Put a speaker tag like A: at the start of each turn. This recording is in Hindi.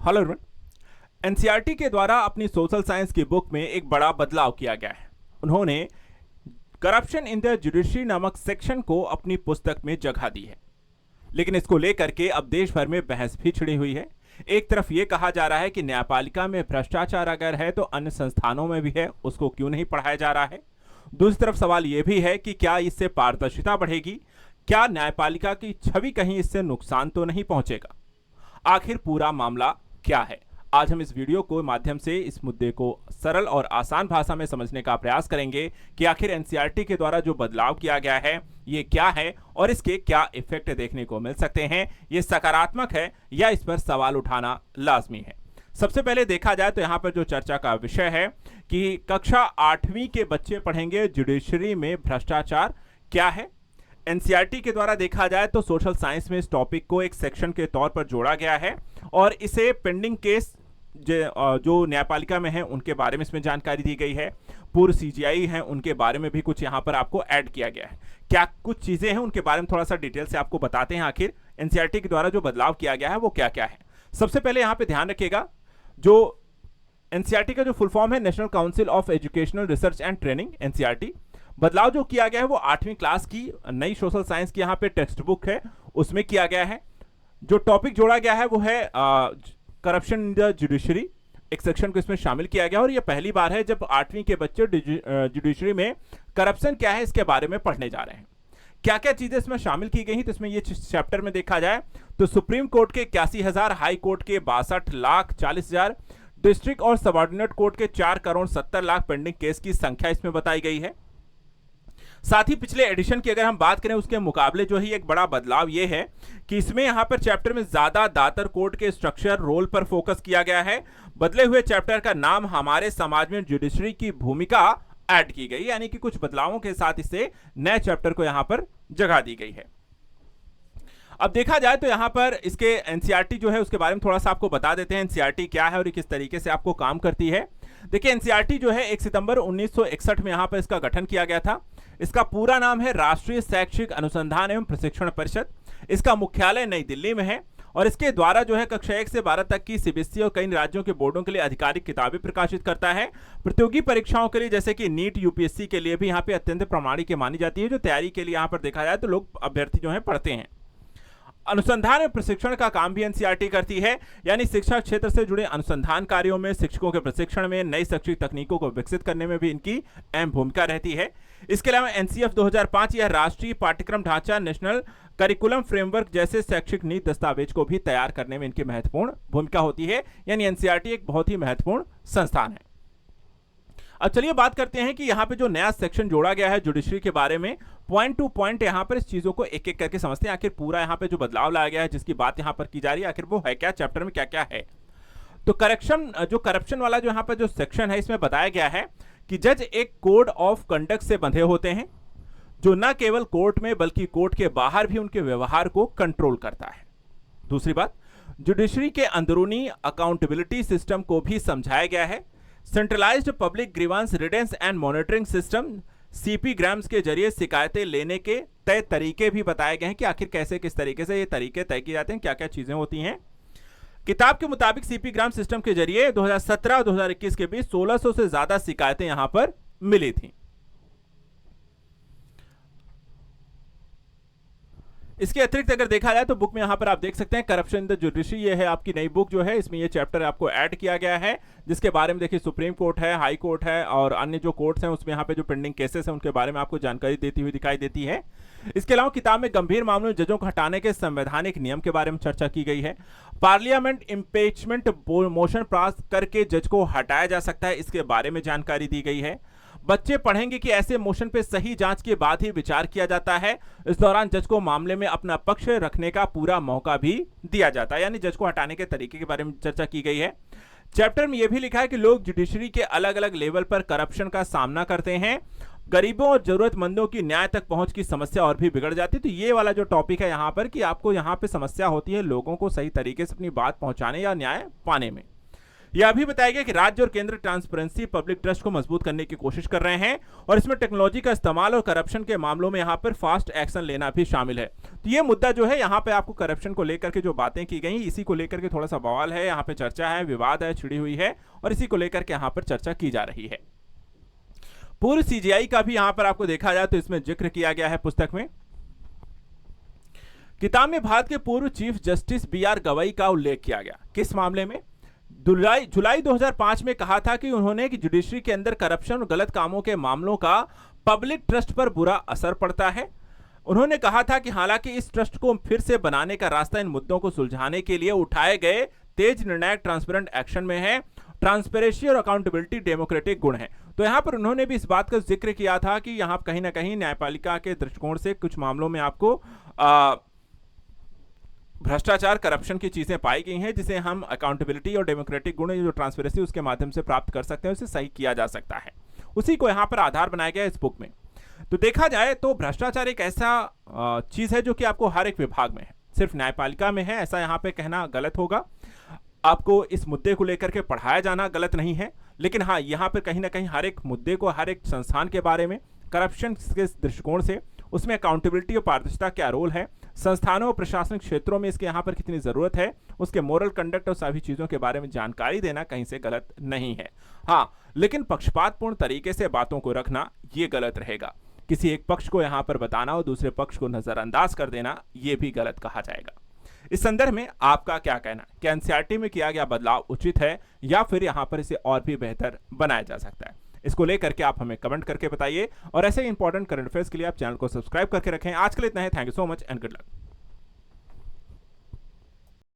A: Hello everyone. एनसीईआरटी के द्वारा अपनी सोशल साइंस की बुक में एक बड़ा बदलाव किया गया है। उन्होंने करप्शन इन द जुडिशरी नामक सेक्शन को अपनी पुस्तक में जगह दी है, लेकिन इसको लेकर के अब देश भर में बहस भी छिड़ी हुई है। एक तरफ ये कहा जा रहा है कि न्यायपालिका में भ्रष्टाचार अगर है तो अन्य संस्थानों में भी है, उसको क्यों नहीं पढ़ाया जा रहा है। दूसरी तरफ सवाल यह भी है कि क्या इससे पारदर्शिता बढ़ेगी, क्या न्यायपालिका की छवि कहीं इससे नुकसान तो नहीं पहुंचेगा। आखिर पूरा मामला क्या है, आज हम इस वीडियो को माध्यम से इस मुद्दे को सरल और आसान भाषा में समझने का प्रयास करेंगे कि आखिर एनसीईआरटी के द्वारा जो बदलाव किया गया है ये क्या है और इसके क्या इफेक्ट देखने को मिल सकते हैं, ये सकारात्मक है या इस पर सवाल उठाना लाजमी है। सबसे पहले देखा जाए तो यहाँ पर जो चर्चा का विषय है कि कक्षा 8वीं के बच्चे पढ़ेंगे जुडिशरी में भ्रष्टाचार क्या है। एनसीईआरटी के द्वारा देखा जाए तो सोशल साइंस में इस टॉपिक को एक सेक्शन के तौर पर जोड़ा गया है और इसे पेंडिंग केस जो न्यायपालिका में है उनके बारे में इसमें जानकारी दी गई है। पूर्व सीजीआई हैं उनके बारे में भी कुछ यहाँ पर आपको ऐड किया गया है। क्या कुछ चीजें हैं उनके बारे में थोड़ा सा डिटेल से आपको बताते हैं आखिर एनसीईआरटी के द्वारा जो बदलाव किया गया है वो क्या क्या है। सबसे पहले यहाँ पे ध्यान रखिएगा, जो एनसीईआरटी का जो फुल फॉर्म है national council of educational research and training NCERT. बदलाव जो किया गया है वो 8वीं क्लास की नई सोशल साइंस की यहाँ पे टेक्स्ट बुक है उसमें किया गया है। जो टॉपिक जोड़ा गया है वो है करप्शन इन द जुडिशरी, एक सेक्शन को इसमें शामिल किया गया और ये पहली बार है जब 8वीं के बच्चे जुडिशरी में करप्शन क्या है इसके बारे में पढ़ने जा रहे हैं। क्या क्या चीजें इसमें शामिल की गई हैं तो इसमें ये चैप्टर में देखा जाए तो सुप्रीम कोर्ट के 81,000, हाई कोर्ट के 62,40,000, डिस्ट्रिक्ट और सबऑर्डिनेट कोर्ट के 4,70,00,000 पेंडिंग केस की संख्या इसमें बताई गई है। साथ ही पिछले एडिशन की अगर हम बात करें उसके मुकाबले जो है एक बड़ा बदलाव यह है कि इसमें यहां पर चैप्टर में ज्यादा दातर कोर्ट के स्ट्रक्चर रोल पर फोकस किया गया है। बदले हुए चैप्टर का नाम हमारे समाज में जुडिशरी की भूमिका ऐड की गई, यानी कि कुछ बदलावों के साथ इसे नए चैप्टर को यहां पर जगह दी गई है। अब देखा जाए तो यहां पर इसके एनसीईआरटी जो है उसके बारे में थोड़ा सा आपको बता देते हैं एनसीईआरटी क्या है और किस तरीके से आपको काम करती है। देखिए एनसीईआरटी जो है 1 सितंबर 1961 में यहां पर इसका गठन किया गया था। इसका पूरा नाम है राष्ट्रीय शैक्षिक अनुसंधान एवं प्रशिक्षण परिषद। इसका मुख्यालय नई दिल्ली में है और इसके द्वारा जो है कक्षा 1 से 12 तक की सीबीएसई और कई राज्यों के बोर्डों के लिए आधिकारिक किताबें प्रकाशित करता है। प्रतियोगी परीक्षाओं के लिए जैसे कि नीट, यूपीएससी के लिए भी यहाँ पे अत्यंत प्रामाणिक मानी जाती है, जो तैयारी के लिए यहाँ पर देखा जाए तो लोग अभ्यर्थी जो है पढ़ते हैं। अनुसंधान और प्रशिक्षण का काम भी एनसीईआरटी करती है, यानी शिक्षा क्षेत्र से जुड़े अनुसंधान कार्यों में, शिक्षकों के प्रशिक्षण में, नई शैक्षिक तकनीकों को विकसित करने में भी इनकी अहम भूमिका रहती है। इसके अलावा एनसीएफ 2005 यह राष्ट्रीय पाठ्यक्रम ढांचा, नेशनल करिकुलम फ्रेमवर्क जैसे शैक्षिक नीति दस्तावेज को भी तैयार करने में इनकी महत्वपूर्ण भूमिका होती है, यानी एनसीईआरटी एक बहुत ही महत्वपूर्ण संस्थान है। अब चलिए बात करते हैं कि यहाँ पे जो नया सेक्शन जोड़ा गया है जुडिशरी के बारे में, पॉइंट टू पॉइंट यहाँ पर इस चीजों को एक एक करके समझते हैं। आखिर पूरा यहाँ पे जो बदलाव लाया गया है जिसकी बात यहाँ पर की जा रही है आखिर वो है क्या, चैप्टर में क्या क्या है। तो करप्शन वाला जो यहाँ पर जो सेक्शन है इसमें बताया गया है कि जज एक कोड ऑफ कंडक्ट से बंधे होते हैं जो न केवल कोर्ट में बल्कि कोर्ट के बाहर भी उनके व्यवहार को कंट्रोल करता है। दूसरी बात, जुडिशरी के अंदरूनी अकाउंटेबिलिटी सिस्टम को भी समझाया गया है। Centralised public grievance रिटेंस and monitoring system CP grams के जरिए शिकायतें लेने के तय तरीके भी बताए गए हैं कि आखिर कैसे किस तरीके से ये तरीके तय किए जाते हैं, क्या क्या चीजें होती हैं। किताब के मुताबिक सीपी ग्राम सिस्टम के जरिए 2017 और 2021 के बीच 1600 से ज्यादा शिकायतें यहां पर मिली थी। इसके अतिरिक्त अगर देखा जाए तो बुक में यहां पर आप देख सकते हैं करप्शन इन द जुडिशरी, ये है आपकी नई बुक जो है, इसमें ये चैप्टर आपको ऐड किया गया है जिसके बारे में देखिए सुप्रीम कोर्ट है, हाई कोर्ट है और अन्य जो कोर्ट्स हैं उसमें यहाँ पे जो पेंडिंग केसेस हैं उनके बारे में आपको जानकारी देती हुई दिखाई देती है। इसके अलावा किताब में गंभीर मामलों में जजों को हटाने के संवैधानिक नियम के बारे में चर्चा की गई है। पार्लियामेंट इम्पीचमेंट मोशन पास करके जज को हटाया जा सकता है, इसके बारे में जानकारी दी गई है। बच्चे पढ़ेंगे कि ऐसे मोशन पे सही जांच के बाद ही विचार किया जाता है। इस दौरान जज को मामले में अपना पक्ष रखने का पूरा मौका भी दिया जाता है, यानी जज को हटाने के तरीके के बारे में चर्चा की गई है। चैप्टर में यह भी लिखा है कि लोग जुडिशरी के अलग अलग लेवल पर करप्शन का सामना करते हैं, गरीबों और जरूरतमंदों की न्याय तक पहुंच की समस्या और भी बिगड़ जाती है। तो ये वाला जो टॉपिक है यहाँ पर कि आपको यहाँ पे समस्या होती है लोगों को सही तरीके से अपनी बात पहुंचाने या न्याय पाने में। यह भी बताया गया कि राज्य और केंद्र ट्रांसपेरेंसी पब्लिक ट्रस्ट को मजबूत करने की कोशिश कर रहे हैं और इसमें टेक्नोलॉजी का इस्तेमाल और करप्शन के मामलों में यहां पर फास्ट एक्शन लेना भी शामिल है। तो ये मुद्दा जो है यहां पे आपको करप्शन को लेकर के जो बातें की गई, इसी को लेकर के थोड़ा सा बवाल है, यहां पे चर्चा है, विवाद है, छिड़ी हुई है और इसी को लेकर के यहां पर चर्चा की जा रही है। पूर्व सीजीआई का भी यहां पर आपको देखा जाए तो इसमें जिक्र किया गया है पुस्तक में। किताब में भारत के पूर्व चीफ जस्टिस बीआर गवई का उल्लेख किया गया। किस मामले में? जुलाई 2005 में कहा था कि उन्होंने कि जुडिशरी के अंदर करप्शन और गलत कामों के मामलों का पब्लिक ट्रस्ट पर बुरा असर पड़ता है। उन्होंने कहा था कि हालांकि इस ट्रस्ट को फिर से बनाने का रास्ता इन मुद्दों को सुलझाने के लिए उठाए गए तेज निर्णायक ट्रांसपेरेंट एक्शन में है। ट्रांसपेरेंसी और अकाउंटेबिलिटी डेमोक्रेटिक गुण है। तो यहां पर उन्होंने भी इस बात का जिक्र किया था कि यहां कहीं ना कहीं न्यायपालिका के दृष्टिकोण से कुछ मामलों में आपको भ्रष्टाचार, करप्शन की चीजें पाई गई हैं, जिसे हम अकाउंटेबिलिटी और डेमोक्रेटिक गुण जो ट्रांसपेरेंसी उसके माध्यम से प्राप्त कर सकते हैं, उसे सही किया जा सकता है। उसी को यहां पर आधार बनाया गया इस बुक में। तो देखा जाए तो भ्रष्टाचार एक ऐसा चीज है जो कि आपको हर एक विभाग में है, सिर्फ न्यायपालिका में है ऐसा यहां पे कहना गलत होगा। आपको इस मुद्दे को लेकर के पढ़ाया जाना गलत नहीं है, लेकिन हाँ यहां पर कहीं ना कहीं हर एक मुद्दे को, हर एक संस्थान के बारे में करप्शन के दृष्टिकोण से उसमें अकाउंटेबिलिटी और पारदर्शिता क्या रोल है, संस्थानों और प्रशासनिक क्षेत्रों में इसके यहाँ पर कितनी जरूरत है, उसके मोरल कंडक्ट और सभी चीजों के बारे में जानकारी देना कहीं से गलत नहीं है। हाँ, लेकिन पक्षपातपूर्ण तरीके से बातों को रखना ये गलत रहेगा। किसी एक पक्ष को यहाँ पर बताना और दूसरे पक्ष को नजरअंदाज कर देना ये भी गलत कहा जाएगा। इस संदर्भ में आपका क्या कहना? क्या एनसीईआरटी में किया गया बदलाव उचित है या फिर यहाँ पर इसे और भी बेहतर बनाया जा सकता है? इसको लेकर के आप हमें कमेंट करके बताइए और ऐसे इंपॉर्टेंट करंट अफेयर्स के लिए आप चैनल को सब्सक्राइब करके रखें। आज के लिए इतना है। Thank you so much and good luck.